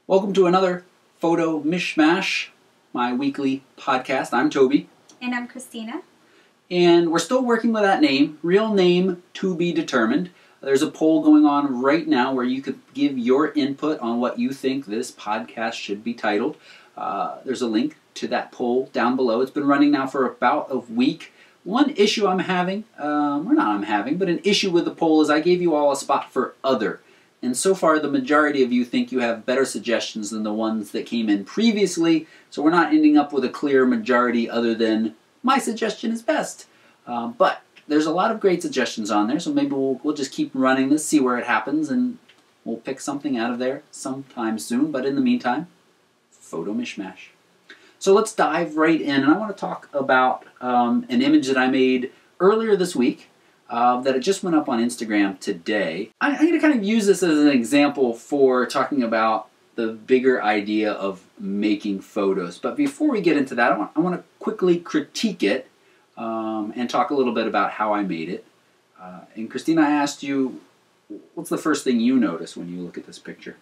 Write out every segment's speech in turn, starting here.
Welcome to another Photo Mishmash, my weekly podcast. I'm Toby. And I'm Christina. And we're still working with that name, real name to be determined. There's a poll going on right now where you could give your input on what you think this podcast should be titled. There's a link to that poll down below. It's been running now for about a week. One issue I'm having, but an issue with the poll is I gave you all a spot for other. And so far, the majority of you think you have better suggestions than the ones that came in previously, so we're not ending up with a clear majority other than my suggestion is best. But there's a lot of great suggestions on there, so maybe we'll just keep running this, see where it happens, and we'll pick something out of there sometime soon. But in the meantime, Photo Mishmash. So let's dive right in, and I want to talk about an image that I made earlier this week. That it just went up on Instagram today. I'm going to kind of use this as an example for talking about the bigger idea of making photos. But before we get into that, I want to quickly critique it and talk a little bit about how I made it. And Christina, I asked you, what's the first thing you notice when you look at this picture?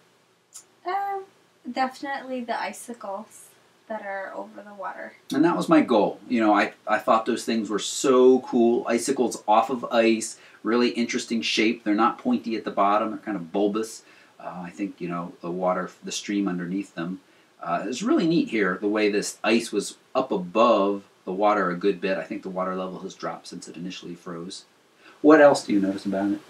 Definitely the icicles that are over the water. And that was my goal. You know, I thought those things were so cool. Icicles off of ice, really interesting shape. They're not pointy at the bottom. They're kind of bulbous. I think, you know, the water, the stream underneath them. It's really neat here, the way this ice was up above the water a good bit. I think the water level has dropped since it initially froze. What else do you notice about it?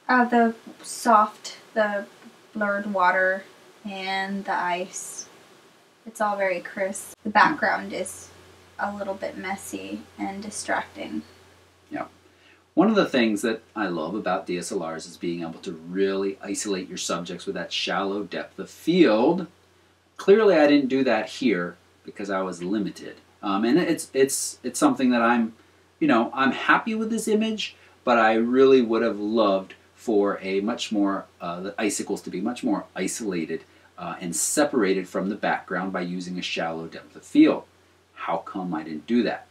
The blurred water and the ice. It's all very crisp. The background is a little bit messy and distracting. Yeah. One of the things that I love about DSLRs is being able to really isolate your subjects with that shallow depth of field. Clearly I didn't do that here because I was limited. And it's something that I'm happy with this image, but I really would have loved for a much more, the icicles to be much more isolated and separated from the background by using a shallow depth of field. How come I didn't do that?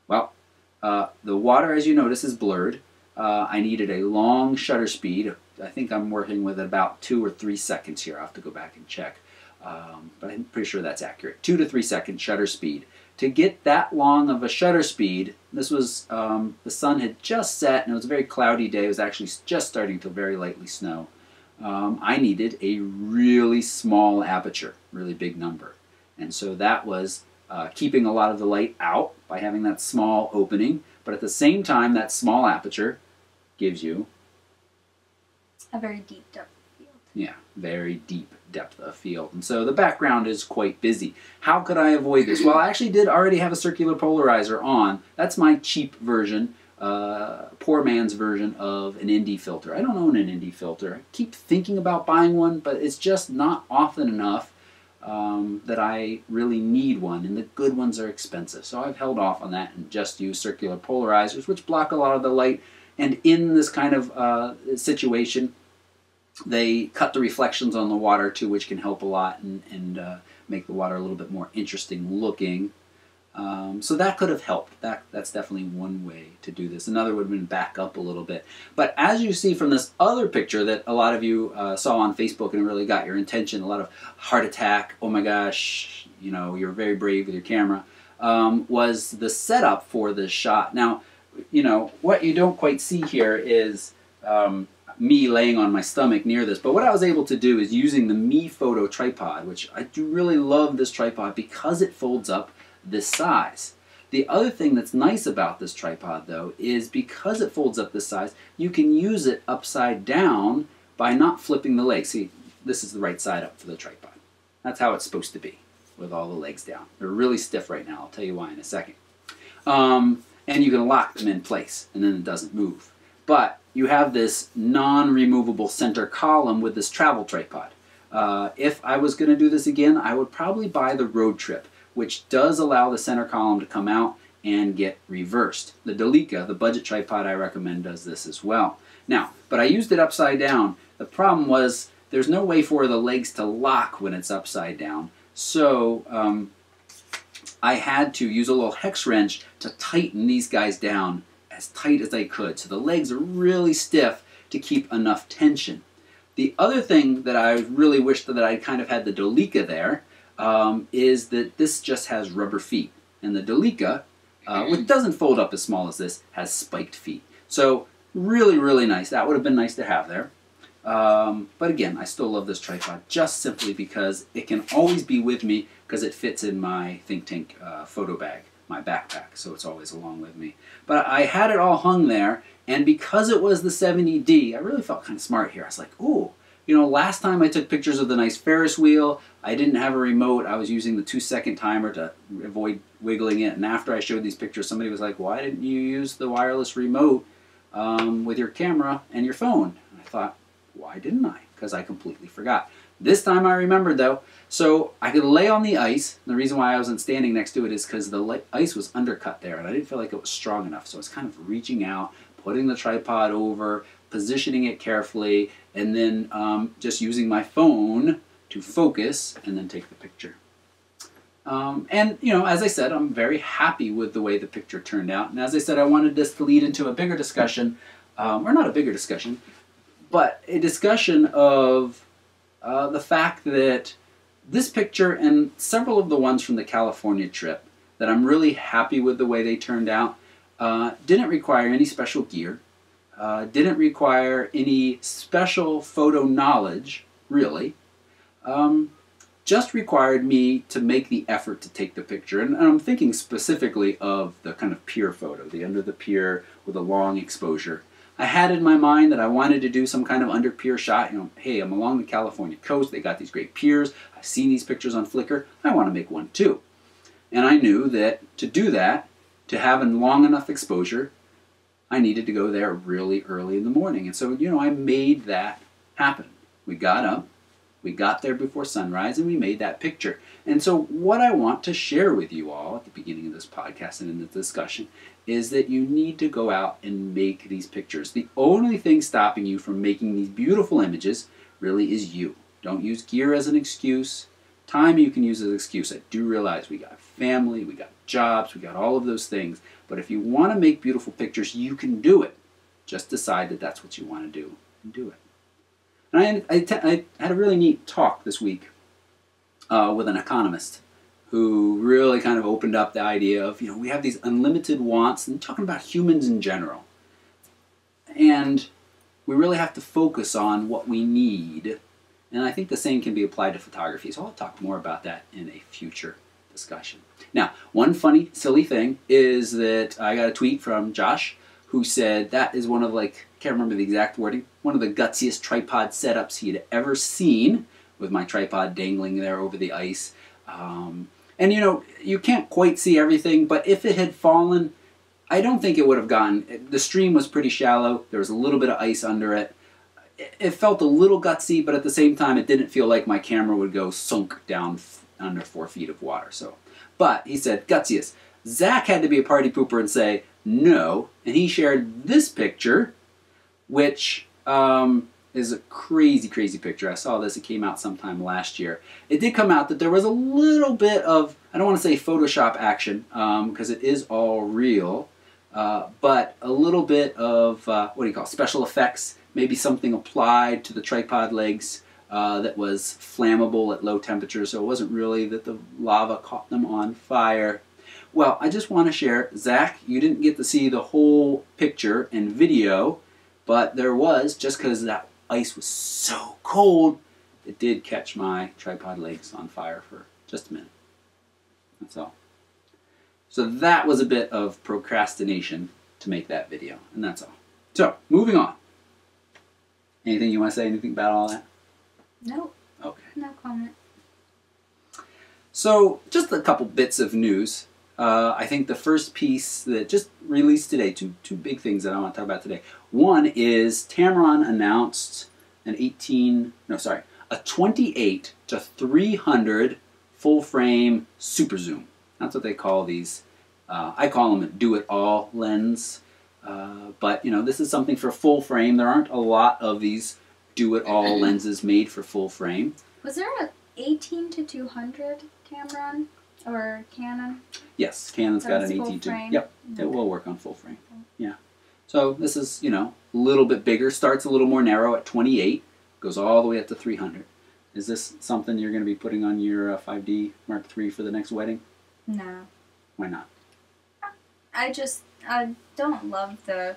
Well, the water, as you notice, is blurred. I needed a long shutter speed. I think I'm working with about 2 or 3 seconds here. I'll have to go back and check. But I'm pretty sure that's accurate. 2 to 3 second shutter speed. To get that long of a shutter speed, this was, the sun had just set and it was a very cloudy day. It was actually just starting to very lightly snow. I needed a really small aperture, really big number. And so that was keeping a lot of the light out by having that small opening, but at the same time that small aperture gives you a very deep depth of field. Yeah, very deep depth of field. And so the background is quite busy. How could I avoid this? Well, I actually did already have a circular polarizer on. That's my cheap version. Poor man's version of an ND filter. I don't own an ND filter. I keep thinking about buying one, but it's just not often enough that I really need one, and the good ones are expensive. So I've held off on that and just used circular polarizers, which block a lot of the light, and in this kind of situation, they cut the reflections on the water too, which can help a lot and make the water a little bit more interesting looking. So that could have helped. That's definitely one way to do this. Another would have been back up a little bit. But as you see from this other picture that a lot of you saw on Facebook and really got your attention, a lot of heart attack, oh my gosh, you know, you're very brave with your camera, was the setup for this shot. Now, you know, what you don't quite see here is me laying on my stomach near this, but what I was able to do is using the Mi Photo tripod, which I do really love this tripod because it folds up this size. The other thing that's nice about this tripod though is because it folds up this size, you can use it upside down by not flipping the legs. See, this is the right side up for the tripod. That's how it's supposed to be with all the legs down. They're really stiff right now. I'll tell you why in a second. And you can lock them in place and then it doesn't move. But you have this non-removable center column with this travel tripod. If I was going to do this again, I would probably buy the Road Trip, which does allow the center column to come out and get reversed. The Delica, the budget tripod I recommend, does this as well. Now, but I used it upside down. The problem was there's no way for the legs to lock when it's upside down. So I had to use a little hex wrench to tighten these guys down as tight as I could. So the legs are really stiff to keep enough tension. The other thing that I really wish that I kind of had the Dolica there is that this just has rubber feet. And the Dolica, which doesn't fold up as small as this, has spiked feet. So really, really nice. That would have been nice to have there. But again, I still love this tripod just simply because it can always be with me because it fits in my Think Tank photo bag, my backpack, so it's always along with me. But I had it all hung there, and because it was the 70D, I really felt kind of smart here. I was like, ooh, you know, last time I took pictures of the nice Ferris wheel, I didn't have a remote. I was using the 2-second timer to avoid wiggling it, and after I showed these pictures, somebody was like, why didn't you use the wireless remote with your camera and your phone? And I thought, why didn't I? Because I completely forgot. This time I remembered though, so I could lay on the ice. The reason why I wasn't standing next to it is because the ice was undercut there and I didn't feel like it was strong enough. So I was kind of reaching out, putting the tripod over, positioning it carefully, and then just using my phone to focus and then take the picture. And, you know, as I said, I'm very happy with the way the picture turned out. And as I said, I wanted this to lead into a bigger discussion, or not a bigger discussion, but a discussion of the fact that this picture and several of the ones from the California trip that I'm really happy with the way they turned out didn't require any special gear, didn't require any special photo knowledge, really. Just required me to make the effort to take the picture. And I'm thinking specifically of the kind of pier photo, the under the pier with a long exposure. I had in my mind that I wanted to do some kind of under pier shot. You know, hey, I'm along the California coast. They got these great piers. I've seen these pictures on Flickr. I want to make one too. And I knew that to do that, to have a long enough exposure, I needed to go there really early in the morning. And so, you know, I made that happen. We got up. We got there before sunrise and we made that picture. And so what I want to share with you all at the beginning of this podcast and in the discussion is that you need to go out and make these pictures. The only thing stopping you from making these beautiful images really is you. Don't use gear as an excuse. Time you can use as an excuse. I do realize we got family, we got jobs, we got all of those things. But if you want to make beautiful pictures, you can do it. Just decide that that's what you want to do and do it. And I had a really neat talk this week with an economist who really kind of opened up the idea of, you know, we have these unlimited wants, and talking about humans in general. And we really have to focus on what we need. And I think the same can be applied to photography. So I'll talk more about that in a future discussion. Now, one funny, silly thing is that I got a tweet from Josh who said that is one of, like, can't remember the exact wording, one of the gutsiest tripod setups he had ever seen, with my tripod dangling there over the ice. And you know, you can't quite see everything, but if it had fallen, I don't think it would have gotten, the stream was pretty shallow, there was a little bit of ice under it. It felt a little gutsy, but at the same time, it didn't feel like my camera would go sunk down under 4 feet of water. So, but he said, gutsiest. Zach had to be a party pooper and say, no, and he shared this picture, which is a crazy, crazy picture. I saw this, it came out sometime last year. It did come out that there was a little bit of, I don't want to say Photoshop action, because it is all real, but a little bit of, what do you call it, special effects, maybe something applied to the tripod legs that was flammable at low temperatures, so it wasn't really that the lava caught them on fire. Well, I just want to share, Zach, you didn't get to see the whole picture and video, but there was, just because that ice was so cold, it did catch my tripod legs on fire for just a minute. That's all. So that was a bit of procrastination to make that video, and that's all. So, moving on. Anything you want to say, anything about all that? Nope. Okay. No comment. So, just a couple bits of news. I think the first piece that just released today, two big things that I want to talk about today. One is Tamron announced a 28 to 300 full frame super zoom. That's what they call these. I call them a do-it-all lens. But you know, this is something for full frame. There aren't a lot of these do-it-all lenses made for full frame. Was there an 18 to 200 Tamron? Or Canon? Yes, Canon's got an 18 to. Yep, okay. It will work on full frame. Yeah. So this is, you know, a little bit bigger. Starts a little more narrow at 28. goes all the way up to 300. Is this something you're going to be putting on your 5D Mark III for the next wedding? No. Why not? I don't love the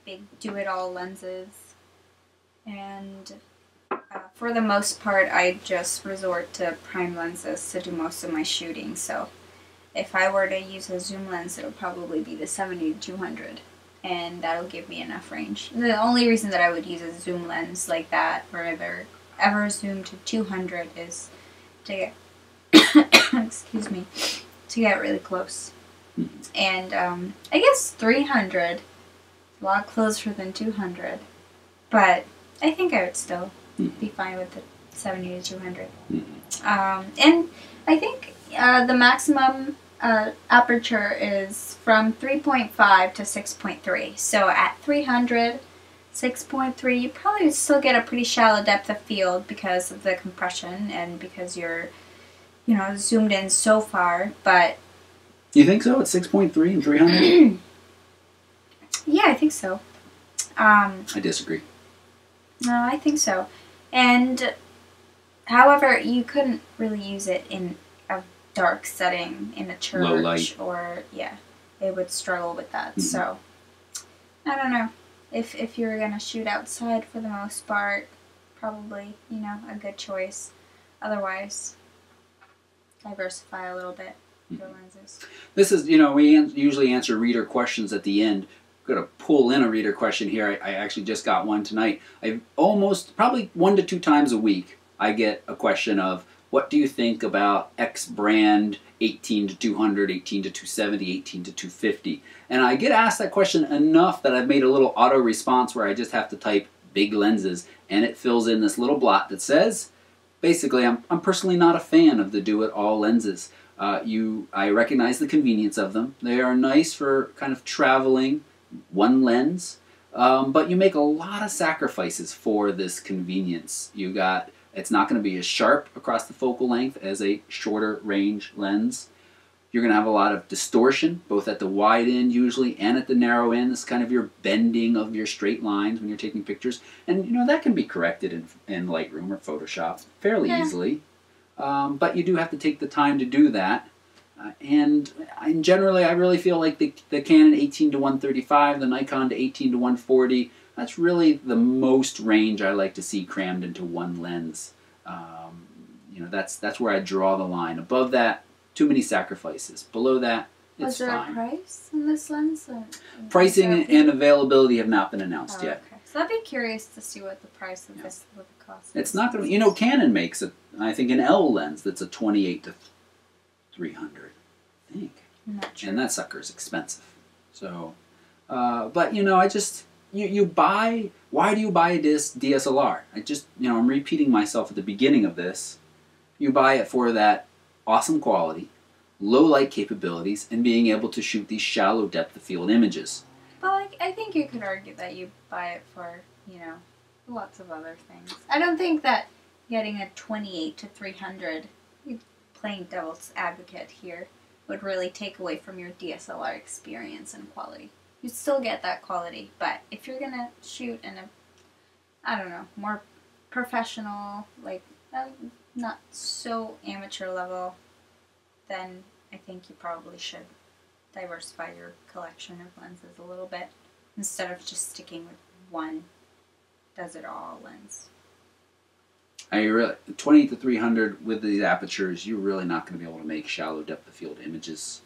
big do-it-all lenses. And for the most part, I just resort to prime lenses to do most of my shooting. So if I were to use a zoom lens, it would probably be the 70-200. And that'll give me enough range. The only reason that I would use a zoom lens like that or ever zoom to 200 is to get excuse me, to get really close. And I guess 300 a lot closer than 200, but I think I would still be fine with the 70-200. And I think the maximum aperture is from 3.5 to 6.3. So at 300, 6.3, you probably still get a pretty shallow depth of field because of the compression and because you're, zoomed in so far. But you think so? At 6.3 and 300? Yeah, I think so. I disagree. No, I think so. And however, you couldn't really use it in a dark setting in a church. Low light. Or, yeah, it would struggle with that. So, I don't know. If you're going to shoot outside for the most part, probably, a good choice. Otherwise, diversify a little bit your lenses. This is, we usually answer reader questions at the end. I'm going to pull in a reader question here. I actually just got one tonight. Probably 1 to 2 times a week, I get a question of, what do you think about X brand 18 to 200, 18 to 270, 18 to 250? And I get asked that question enough that I've made a little auto response where I just have to type big lenses, and it fills in this little blot that says, basically, I'm personally not a fan of the do-it-all lenses. I recognize the convenience of them. They are nice for kind of traveling, one lens, but you make a lot of sacrifices for this convenience. It's not going to be as sharp across the focal length as a shorter range lens. You're going to have a lot of distortion, both at the wide end usually and at the narrow end. This is kind of your bending of your straight lines when you're taking pictures. And that can be corrected in Lightroom or Photoshop fairly easily. But you do have to take the time to do that. And generally, I really feel like the Canon 18 to 135, the Nikon to 18 to 140, that's really the most range I like to see crammed into one lens. That's where I draw the line. Above that, too many sacrifices. Below that, it's fine. Was there a price on this lens? Pricing and availability have not been announced yet. Okay. So I'd be curious to see what the price of this would cost. It's not going to. Canon makes I think an L lens that's a 28 to 300. I think. I'm not sure. And that sucker's expensive. So, but I just. You buy. Why do you buy a DSLR? I'm repeating myself at the beginning of this. You buy it for that awesome quality, low light capabilities, and being able to shoot these shallow depth of field images. Well, I think you could argue that you buy it for, lots of other things. I don't think that getting a 28 to 300, playing devil's advocate here, would really take away from your DSLR experience and quality. You still get that quality, but if you're gonna shoot in more professional, not so amateur level, then I think you probably should diversify your collection of lenses a little bit instead of just sticking with one does-it-all lens. 28 to 300 with these apertures, you're really not going to be able to make shallow depth of field images.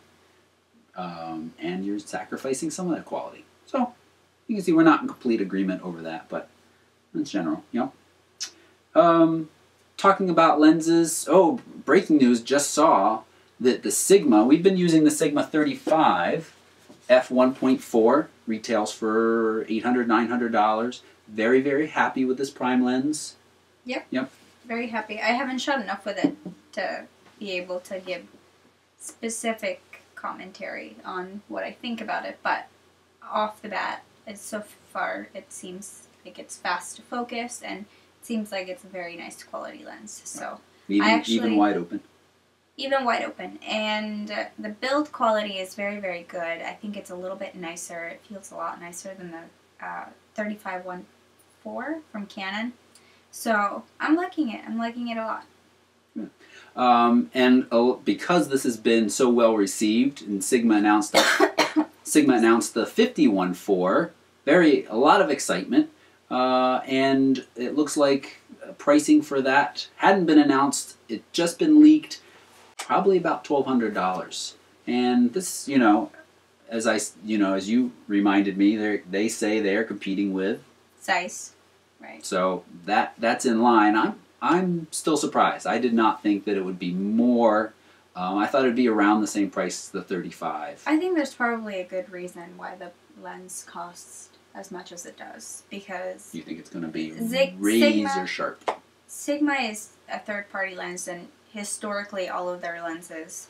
And you're sacrificing some of that quality. So, you can see we're not in complete agreement over that, but that's general. Talking about lenses, breaking news, just saw that the Sigma, we've been using the Sigma 35 f1.4, retails for $800, $900. Very, very happy with this prime lens. Yep. Very happy. I haven't shot enough with it to be able to give specific commentary on what I think about it, but off the bat, so far it seems like it's fast to focus and it seems like it's a very nice quality lens. So even wide open. Even wide open, and the build quality is very, very good. I think it's a little bit nicer. It feels a lot nicer than the 35 51.4 from Canon. So I'm liking it. I'm liking it a lot. Because this has been so well received, and Sigma announced the 51.4, a lot of excitement, and it looks like pricing for that hadn't been announced. It just been leaked, probably about $1,200. And this, as you reminded me, they say they are competing with Zeiss, right? So that's in line. I'm still surprised. I did not think that it would be more. I thought it would be around the same price as the 35. I think there's probably a good reason why the lens costs as much as it does, because You think it's going to be Sigma, razor sharp? Sigma is a third-party lens, and historically all of their lenses,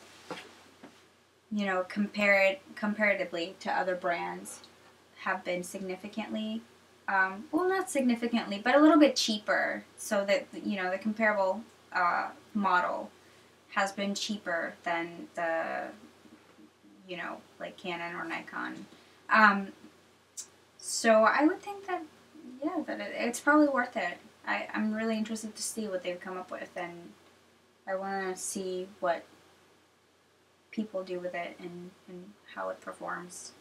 comparatively to other brands, have been significantly, well, not significantly, but a little bit cheaper, so that, the comparable model has been cheaper than the, like Canon or Nikon. So I would think that, it's probably worth it. I'm really interested to see what they've come up with, and I want to see what people do with it and how it performs.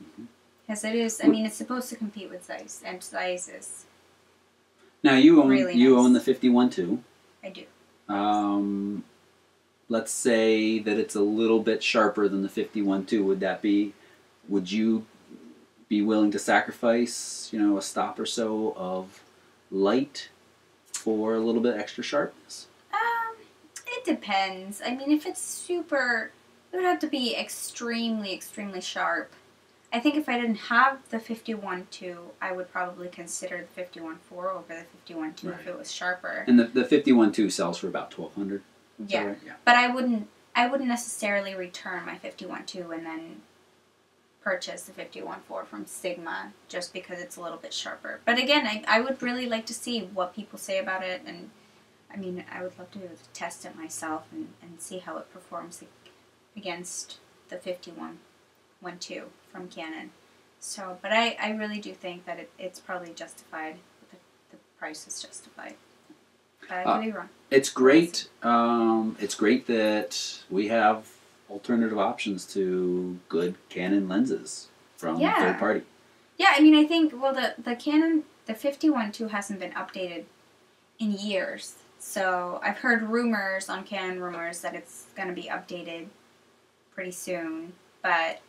Because it is, it's supposed to compete with Zeiss, and Zeiss is Now you own really you nice. own the 51.2. I do. Let's say that it's a little bit sharper than the 51.2. Would you be willing to sacrifice, a stop or so of light for a little bit extra sharpness? It depends. If it's super, it would have to be extremely, extremely sharp. I think if I didn't have the 51.2, I would probably consider the 51.4 over the 51.2 if it was sharper. And the 51.2 sells for about $1,200. Yeah. Right? Yeah. But I wouldn't necessarily return my 51.2 and then purchase the 51.4 from Sigma just because it's a little bit sharper. But again, I would really like to see what people say about it, and I would love to test it myself and see how it performs against the 51.2 from Canon. So, but I really do think that it's probably justified. The price is justified. But I could be wrong. It's great. It's great that we have alternative options to good Canon lenses from third party. Yeah, I think, well, the Canon, the 51.2 hasn't been updated in years. So I've heard rumors on Canon rumors that it's going to be updated pretty soon, but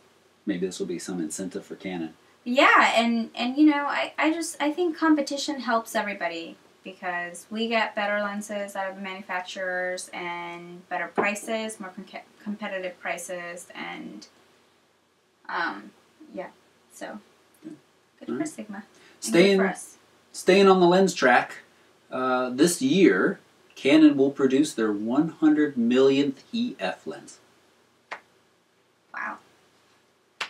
maybe this will be some incentive for Canon. Yeah, and I think competition helps everybody, because we get better lenses out of the manufacturers and better prices, more competitive prices, and so good for Sigma. Staying on the lens track, this year Canon will produce their 100 millionth EF lens. Wow.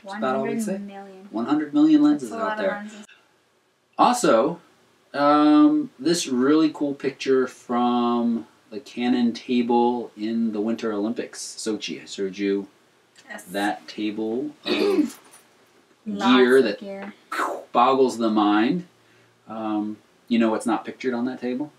That's about all we say. 100 million. 100 million lenses That's a lot out there. of lenses. Also, this really cool picture from the Canon table in the Winter Olympics, Sochi. I showed you that table of gear that boggles the mind. You know what's not pictured on that table?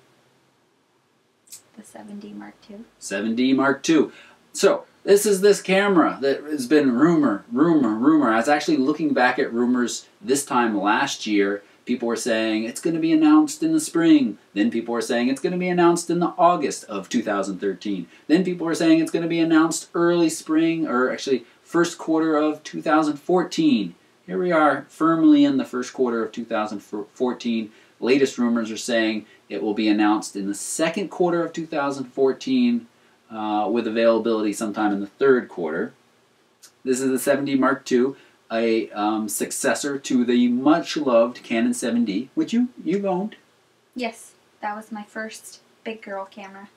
The 7D Mark II. 7D Mark II. So, this is this camera that has been rumor. I was actually looking back at rumors this time last year. People were saying it's going to be announced in the spring. Then people were saying it's going to be announced in the August of 2013. Then people were saying it's going to be announced early spring, or actually first quarter of 2014. Here we are, firmly in the first quarter of 2014. Latest rumors are saying it will be announced in the second quarter of 2014, with availability sometime in the third quarter. This is the 7D Mark II, a successor to the much-loved Canon 7D, which you've owned. Yes, that was my first big girl camera,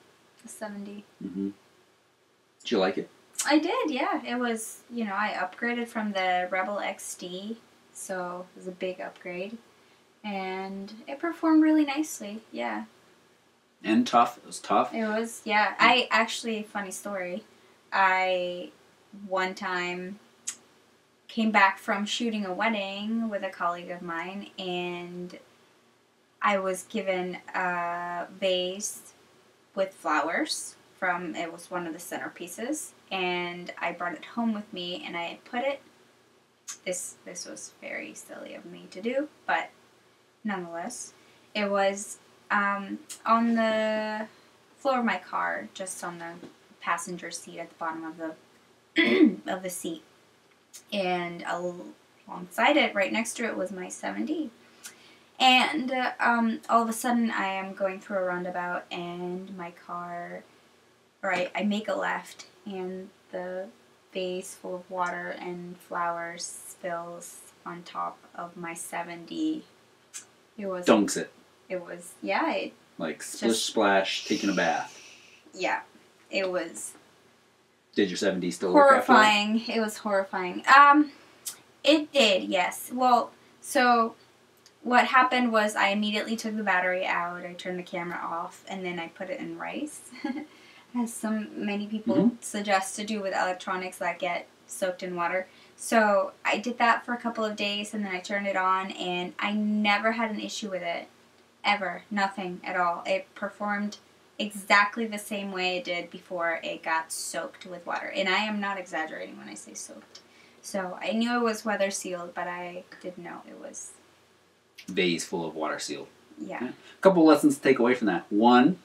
the 7D. Mm-hmm. Did you like it? I did, yeah. It was, I upgraded from the Rebel XD, so it was a big upgrade. And it performed really nicely, yeah. And tough. It was tough. It was, yeah. I actually, funny story, I one time came back from shooting a wedding with a colleague of mine, and I was given a vase with flowers from, it was one of the centerpieces, and I brought it home with me, and I put it, this was very silly of me to do, but nonetheless, it was on the floor of my car, just on the passenger seat at the bottom of the of the seat, and alongside it, right next to it, was my 7D. And all of a sudden, I am going through a roundabout, and my car, or I make a left, and the vase full of water and flowers spills on top of my 7D. It was Dunks it. It was, yeah. It like splish splash, taking a bath. Yeah, it was. Did your 7D still work after that? Horrifying. It was horrifying. It did, yes. Well, so what happened was I immediately took the battery out, I turned the camera off, and then I put it in rice. As many people suggest to do with electronics that get soaked in water. So I did that for a couple of days, and then I turned it on, and I never had an issue with it. Ever. Nothing at all. It performed exactly the same way it did before it got soaked with water. And I am not exaggerating when I say soaked. So I knew it was weather sealed, but I didn't know it was... Vase full of water sealed. Yeah. A couple lessons to take away from that. 1,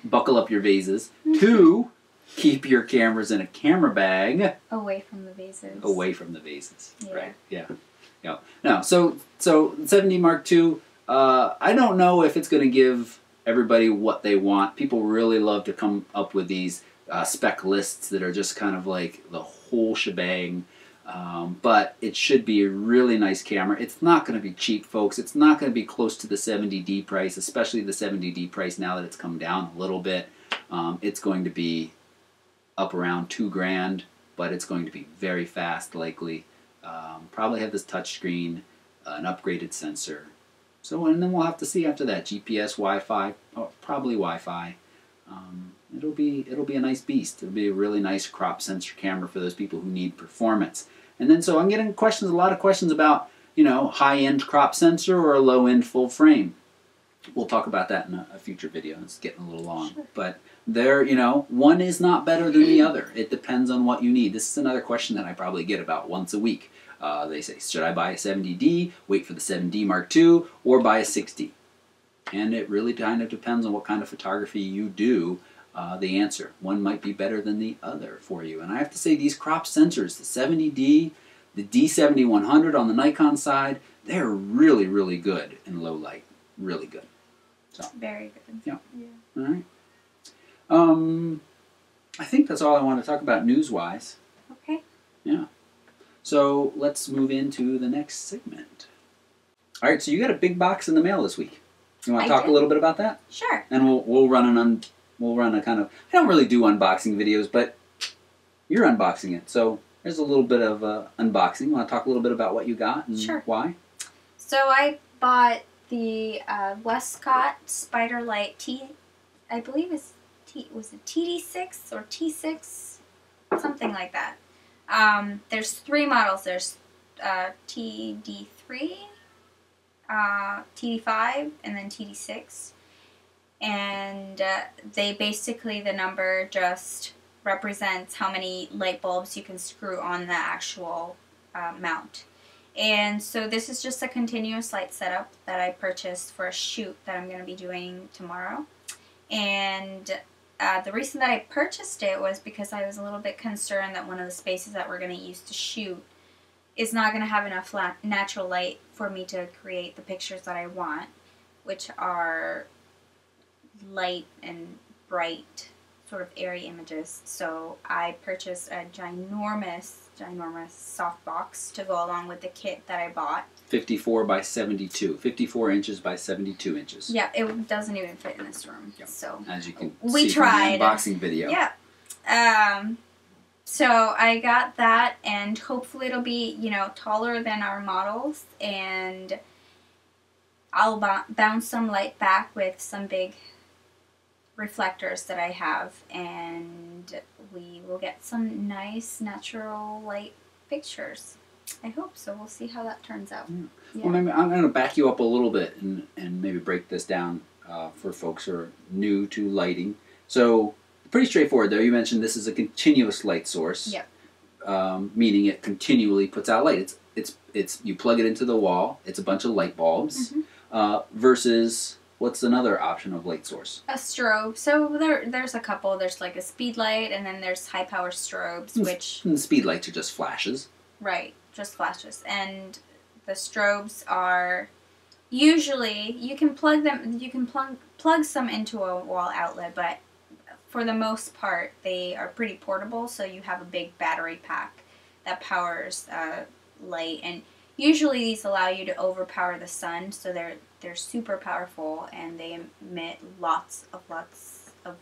buckle up your vases. 2, keep your cameras in a camera bag. Away from the vases. Away from the vases. Yeah. Right. Yeah. Yeah. No. So 7D Mark II. I don't know if it's going to give everybody what they want. People really love to come up with these spec lists that are just kind of like the whole shebang. But it should be a really nice camera. It's not going to be cheap, folks. It's not going to be close to the 70D price, especially the 70D price now that it's come down a little bit. It's going to be up around $2,000, but it's going to be very fast, likely. Probably have this touchscreen, an upgraded sensor. So, and then we'll have to see after that, GPS, Wi-Fi, oh, probably Wi-Fi. It'll be a nice beast. It'll be a really nice crop sensor camera for those people who need performance. And then, so I'm getting questions, a lot of questions about, you know, high-end crop sensor or a low-end full frame. We'll talk about that in a future video. It's getting a little long. Sure. But there, you know, one is not better than the other. It depends on what you need. This is another question that I probably get about once a week. They say, should I buy a 70D, wait for the 7D Mark II, or buy a 6D? And it really kind of depends on what kind of photography you do. The answer. One might be better than the other for you. And I have to say, these crop sensors, the 70D, the D7100 on the Nikon side, they're really, really good in low light. Really good. So, very good. Yeah. Yeah. All right. I think that's all I want to talk about news-wise. Okay. Yeah. So let's move into the next segment. All right. So you got a big box in the mail this week. You want to talk a little bit about that? Sure. And we'll run a kind of, I don't really do unboxing videos, but you're unboxing it. So there's a little bit of unboxing. You want to talk a little bit about what you got and why? So I bought the Westcott Spiderlight T, I believe it's was it TD6 or T6, something like that. There's 3 models. There's TD3, TD5, and then TD6. And they basically, the number just represents how many light bulbs you can screw on the actual mount. And so this is just a continuous light setup that I purchased for a shoot that I'm going to be doing tomorrow. And the reason that I purchased it was because I was a little bit concerned that one of the spaces that we're going to use to shoot is not going to have enough natural light for me to create the pictures that I want, which are light and bright sort of airy images. So I purchased a ginormous softbox to go along with the kit that I bought. 54 by 72. 54 inches by 72 inches. Yeah, it doesn't even fit in this room. Yep. So as you can we see tried. from the unboxing video. Yeah. So I got that, and hopefully it'll be, you know, taller than our models, and I'll bounce some light back with some big reflectors that I have, and we will get some nice natural light pictures. I hope so. We'll see how that turns out. Yeah. Yeah. Well, maybe I'm going to back you up a little bit and maybe break this down for folks who are new to lighting. So, pretty straightforward there. You mentioned this is a continuous light source. Yep. Meaning it continually puts out light. It's you plug it into the wall. It's a bunch of light bulbs. Versus what's another option of light source? A strobe. So there's a couple. There's like a speed light, and then there's high power strobes, which and the speed lights are just flashes. Right, just flashes. And the strobes are usually you can plug them. You can plug some into a wall outlet, but for the most part, they are pretty portable. So you have a big battery pack that powers light, and usually these allow you to overpower the sun. So they're super powerful, and they emit lots of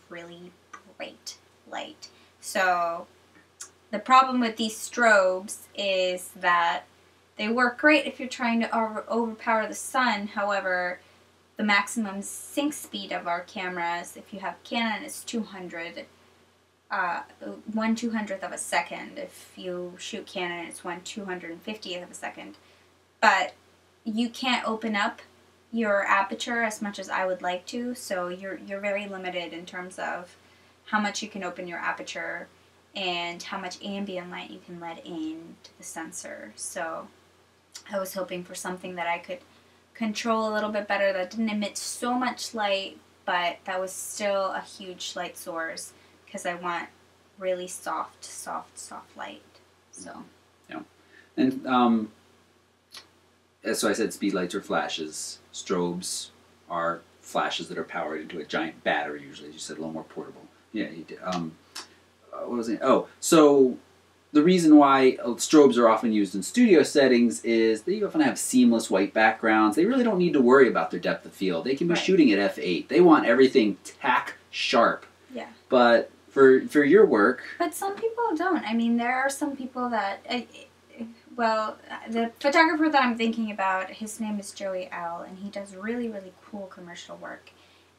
really bright light. So the problem with these strobes is that they work great if you're trying to overpower the sun. However, the maximum sync speed of our cameras, if you have Canon, is 200, 1/200th of a second. If you shoot Canon, it's 1/250th of a second. But you can't open up your aperture as much as I would like to, so you're very limited in terms of how much you can open your aperture and how much ambient light you can let in to the sensor. So I was hoping for something that I could control a little bit better, that didn't emit so much light, but that was still a huge light source, because I want really soft light. So yeah, and so I said speed lights are flashes. Strobes are flashes that are powered into a giant battery, usually, as you said, a little more portable. Yeah, you did. What was it? Oh, so the reason why strobes are often used in studio settings is they often have seamless white backgrounds. They really don't need to worry about their depth of field. They can be shooting at f8. They want everything tack sharp. Yeah. But for your work... But some people don't. I mean, there are some people that... Well, the photographer that I'm thinking about, his name is Joey Owl, and he does really, really cool commercial work.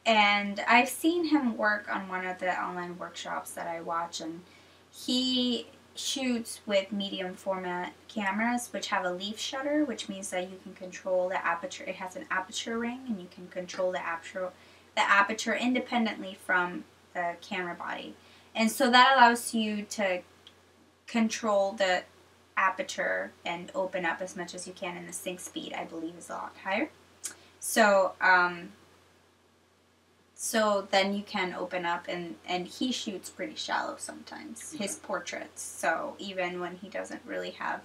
And I've seen him work on one of the online workshops that I watch, and he shoots with medium format cameras, which have a leaf shutter, which means that you can control the aperture. It has an aperture ring, and you can control the aperture independently from the camera body. And so that allows you to control the aperture and open up as much as you can, and the sync speed, I believe, is a lot higher. So so then you can open up, and he shoots pretty shallow sometimes, his portraits. So even when he doesn't really have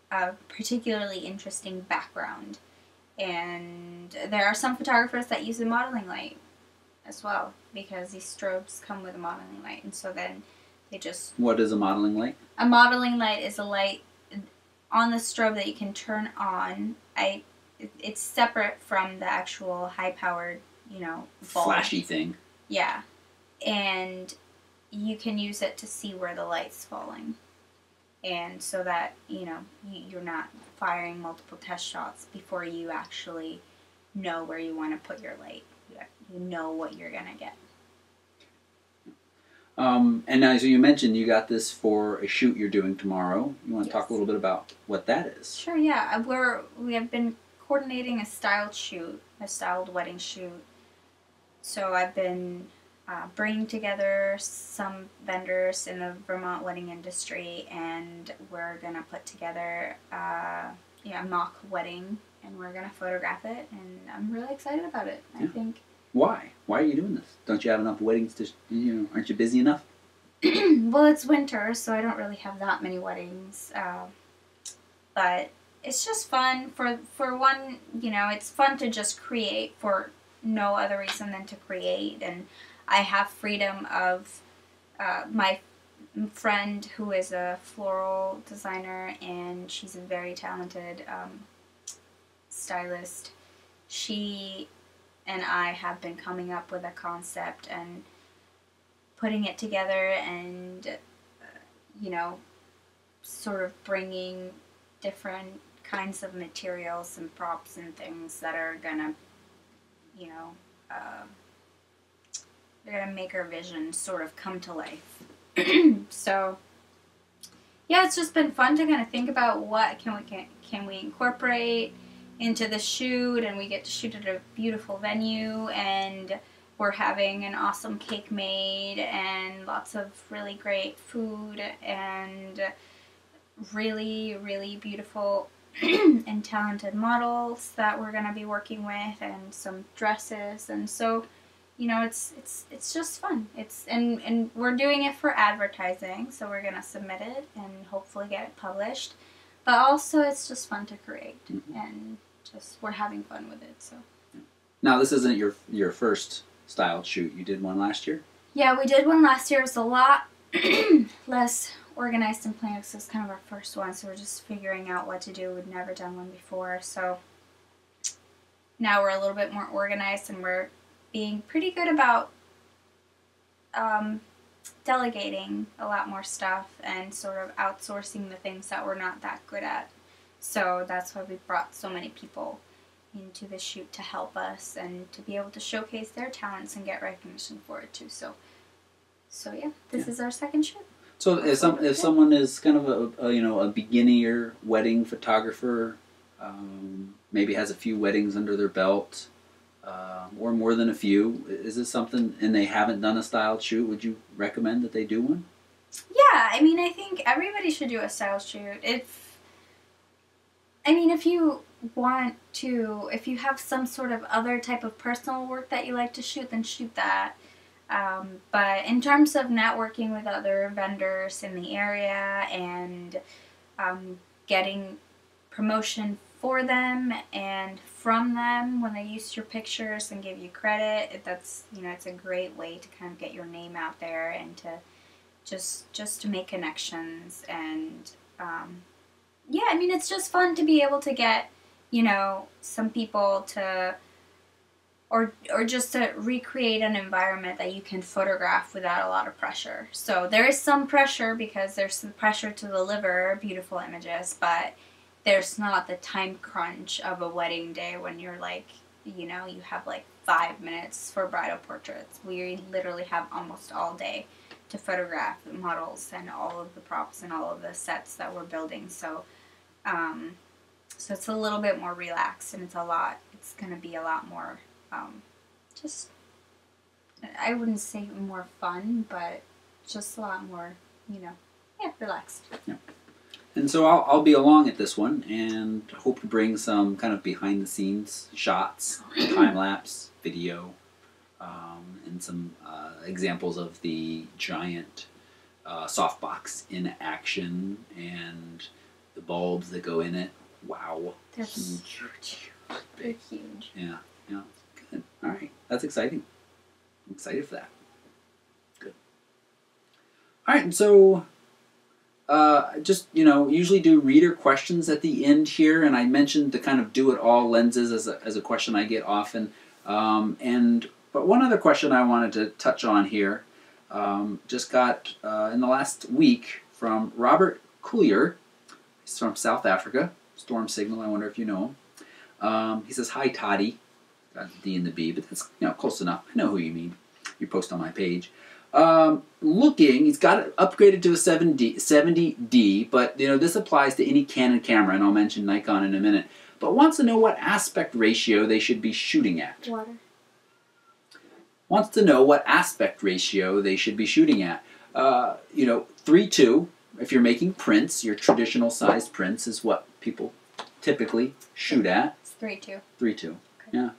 a particularly interesting background. And there are some photographers that use a modeling light as well, because these strobes come with a modeling light, and so then they just... What is a modeling light? A modeling light is a light on the strobe that you can turn on. It's separate from the actual high-powered, bulb. Flashy thing. Yeah. And you can use it to see where the light's falling. And so that, you're not firing multiple test shots before you actually know where you want to put your light. You know what you're going to get. And now, so you mentioned you got this for a shoot you're doing tomorrow. You want to talk a little bit about what that is? Sure, yeah. We have been coordinating a styled shoot, a styled wedding shoot. So I've been bringing together some vendors in the Vermont wedding industry, and we're going to put together a mock wedding, and we're going to photograph it, and I'm really excited about it, I think. Why? Why are you doing this? Don't you have enough weddings to, aren't you busy enough? Well, it's winter, so I don't really have that many weddings. But it's just fun. For one, it's fun to just create for no other reason than to create. And I have freedom of my friend who is a floral designer, and she's a very talented stylist. She and I have been coming up with a concept and putting it together, and sort of bringing different kinds of materials and props and things that are gonna they're gonna make our vision sort of come to life. So yeah, it's just been fun to kind of think about what can we incorporate into the shoot, and we get to shoot at a beautiful venue, and we're having an awesome cake made and lots of really great food and really, really beautiful and talented models that we're going to be working with, and some dresses. And so, you know, it's just fun. And we're doing it for advertising, so we're going to submit it and hopefully get it published. But also it's just fun to create, and just we're having fun with it. So now, this isn't your first styled shoot. You did one last year? Yeah, we did one last year. It was a lot less organized and planned because it was kind of our first one, so we're just figuring out what to do. We'd never done one before, so now we're a little bit more organized, and we're being pretty good about delegating a lot more stuff and sort of outsourcing the things that we're not that good at. So that's why we brought so many people into the shoot to help us and to be able to showcase their talents and get recognition for it too. So yeah, this is our second shoot. So if someone is kind of a beginner wedding photographer, maybe has a few weddings under their belt, or more than a few, is this something, and they haven't done a styled shoot, would you recommend that they do one? Yeah, I mean, I think everybody should do a styled shoot. If you want to, if you have some sort of other type of personal work that you like to shoot, then shoot that. But in terms of networking with other vendors in the area and getting promotion for them and from them when they use your pictures and give you credit, that's, you know, it's a great way to kind of get your name out there and to just to make connections. And yeah, I mean, it's just fun to be able to get, you know, some people to, or just to recreate an environment that you can photograph without a lot of pressure. So there is some pressure because there's some pressure to deliver beautiful images, but there's not the time crunch of a wedding day when you're like, you know, you have like 5 minutes for bridal portraits. We literally have almost all day to photograph the models and all of the props and all of the sets that we're building. So so it's a little bit more relaxed, and it's going to be a lot more, just, I wouldn't say more fun, but just a lot more, you know, yeah, relaxed. Yeah. And so I'll be along at this one, and hope to bring some kind of behind the scenes shots, time lapse video, and some examples of the giant softbox in action and the bulbs that go in it. Wow. They're huge. They're huge. Yeah, yeah. Good. All right. That's exciting. I'm excited for that. Good. All right, and so just, you know, usually do reader questions at the end here, and I mentioned the kind of do-it-all lenses as a question I get often. But one other question I wanted to touch on here, just got in the last week from Robert Collier. He's from South Africa. Storm Signal, I wonder if you know him. He says, "Hi, Toddy." Got the D and the B, but that's, you know, close enough. I know who you mean. You post on my page. He's got it upgraded to a 70D, but, you know, this applies to any Canon camera, and I'll mention Nikon in a minute. But wants to know what aspect ratio they should be shooting at. Water. Wants to know what aspect ratio they should be shooting at. You know, 3:2. If you're making prints, your traditional sized prints is what people typically shoot at. It's 3:2. 3:2. Okay. Yeah.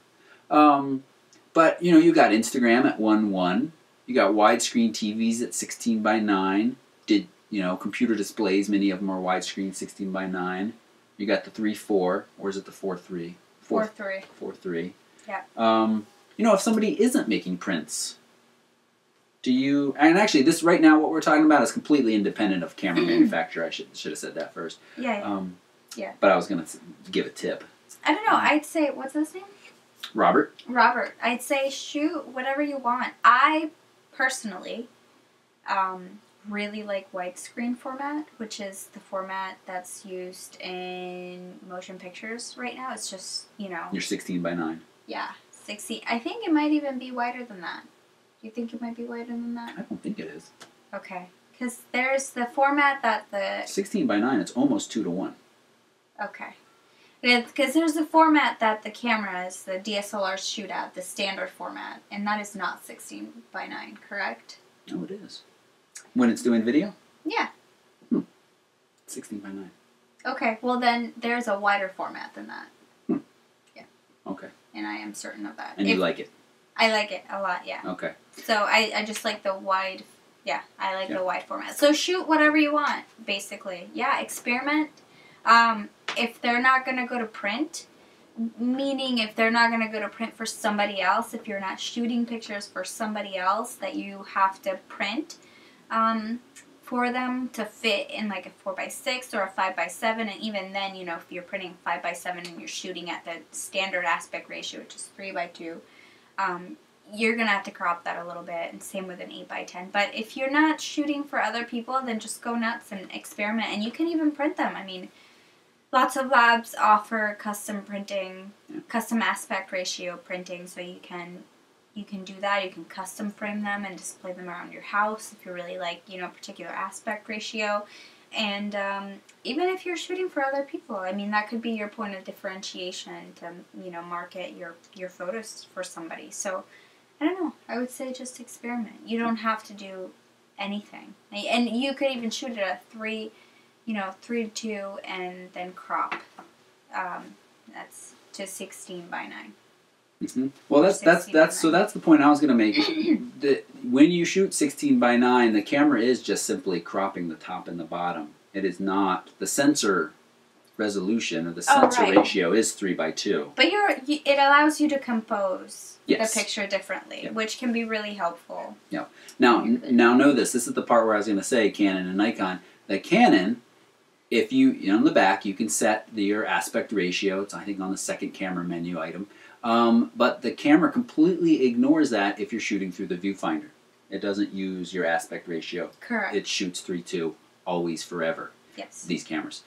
But, you know, you got Instagram at 1:1. You got widescreen TVs at 16:9. Computer displays, many of them are widescreen 16:9. You got the 3:4, or is it the 4:3? 4:3. 4:3. Yeah. You know, if somebody isn't making prints, and actually this right now, what we're talking about is completely independent of camera manufacturer. I should have said that first. Yeah. Yeah. But I was going to give a tip. I don't know. I'd say, what's his name? Robert. I'd say shoot whatever you want. I personally really like widescreen format, which is the format that's used in motion pictures right now. It's just, you know. You're 16:9. Yeah, 16. I think it might even be wider than that. Do you think it might be wider than that? I don't think it is. Okay, Because there's the format that the... 16 by 9, it's almost 2 to 1. Okay. Because there's the format that the cameras, the DSLRs shoot at, the standard format, and that is not 16 by 9, correct? No, it is. When it's doing video? Yeah. 16 by 9. Okay, well then there's a wider format than that. Yeah. Okay. And I am certain of that. And you like it? I like it a lot, yeah. Okay. So I just like the wide, I like the wide format. So shoot whatever you want, basically. Yeah, experiment. If they're not going to go to print, meaning if they're not going to go to print for somebody else, if you're not shooting pictures for somebody else that you have to print, for them to fit in like a 4x6 or a 5x7, and even then, you know, if you're printing 5x7 and you're shooting at the standard aspect ratio, which is 3x2, you're gonna have to crop that a little bit, and same with an 8x10. But if you're not shooting for other people, then just go nuts and experiment, and you can even print them. I mean, lots of labs offer custom printing, custom aspect ratio printing, so you can do that. You can custom frame them and display them around your house if you really like, you know, particular aspect ratio. And even if you're shooting for other people, I mean, that could be your point of differentiation to, you know, market your photos for somebody. So, I don't know. I would say just experiment. You don't have to do anything. And you could even shoot at a 3 to 2 and then crop. That's to 16 by 9. Mm-hmm. Well, that's the point I was going to make. When you shoot 16 by 9, the camera is just simply cropping the top and the bottom. It is not the sensor resolution or the sensor ratio is 3 by 2. But it allows you to compose the Yes. picture differently, which can be really helpful. Yeah. Now know this. This is the part where I was going to say Canon and Nikon. The Canon, if on the back, you can set your aspect ratio. It's, I think, on the second camera menu item. But the camera completely ignores that if you're shooting through the viewfinder. It doesn't use your aspect ratio. Correct. It shoots 3:2 always forever. Yes. These cameras.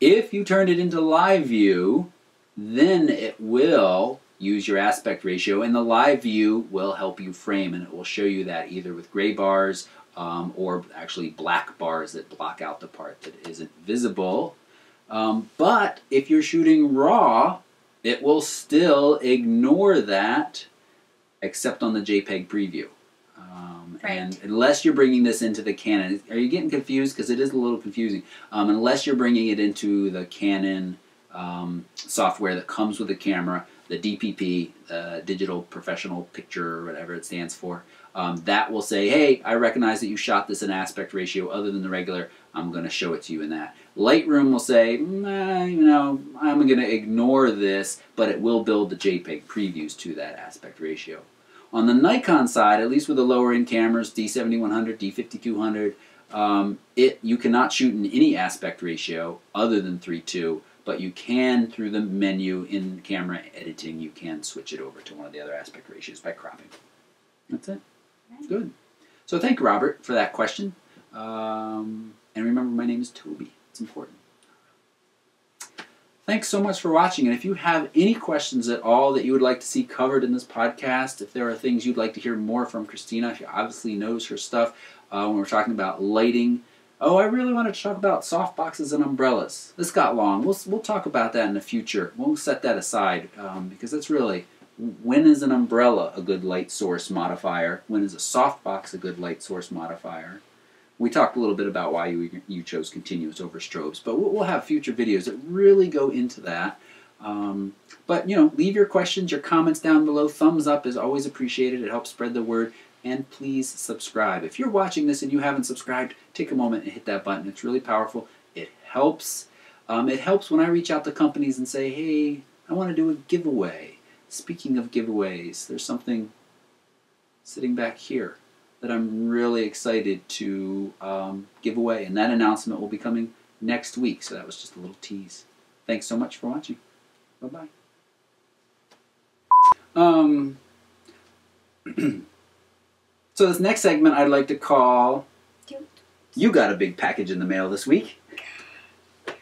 If you turn it into live view, then it will use your aspect ratio, and the live view will help you frame, and it will show you that either with gray bars or actually black bars that block out the part that isn't visible. But if you're shooting raw, it will still ignore that, except on the JPEG preview. And unless you're bringing this into the Canon, are you getting confused? Because it is a little confusing. Unless you're bringing it into the Canon software that comes with the camera, the DPP, Digital Professional Picture, or whatever it stands for, that will say, hey, I recognize that you shot this in aspect ratio other than the regular. I'm going to show it to you in that. Lightroom will say, I'm going to ignore this, but it will build the JPEG previews to that aspect ratio. On the Nikon side, at least with the lower-end cameras, D7100, D5200, you cannot shoot in any aspect ratio other than 3:2, but you can, through the menu in camera editing, you can switch it over to one of the other aspect ratios by cropping. That's it. Right. Good. So thank Robert for that question. And remember, my name is Toby. It's important. Thanks so much for watching, and if you have any questions at all that you would like to see covered in this podcast, if there are things you'd like to hear more from Christina, she obviously knows her stuff when we're talking about lighting. Oh, I really wanted to talk about soft boxes and umbrellas. This got long. We'll talk about that in the future. We'll set that aside because that's really, when is an umbrella a good light source modifier? When is a softbox a good light source modifier? We talked a little bit about why you chose continuous over strobes, but we'll have future videos that really go into that. But, leave your questions, your comments down below. Thumbs up is always appreciated. It helps spread the word. And please subscribe. If you're watching this and you haven't subscribed, take a moment and hit that button. It's really powerful. It helps. It helps when I reach out to companies and say, hey, I want to do a giveaway. Speaking of giveaways, there's something sitting back here that I'm really excited to give away, and that announcement will be coming next week, so that was just a little tease. Thanks so much for watching. Bye-bye. So this next segment I'd like to call, you got a big package in the mail this week.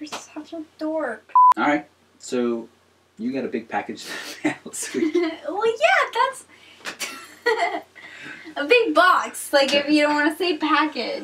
You're such a dork. Alright, so you got a big package in the mail this week. Well, yeah, that's... A big box. Like if you don't want to say package.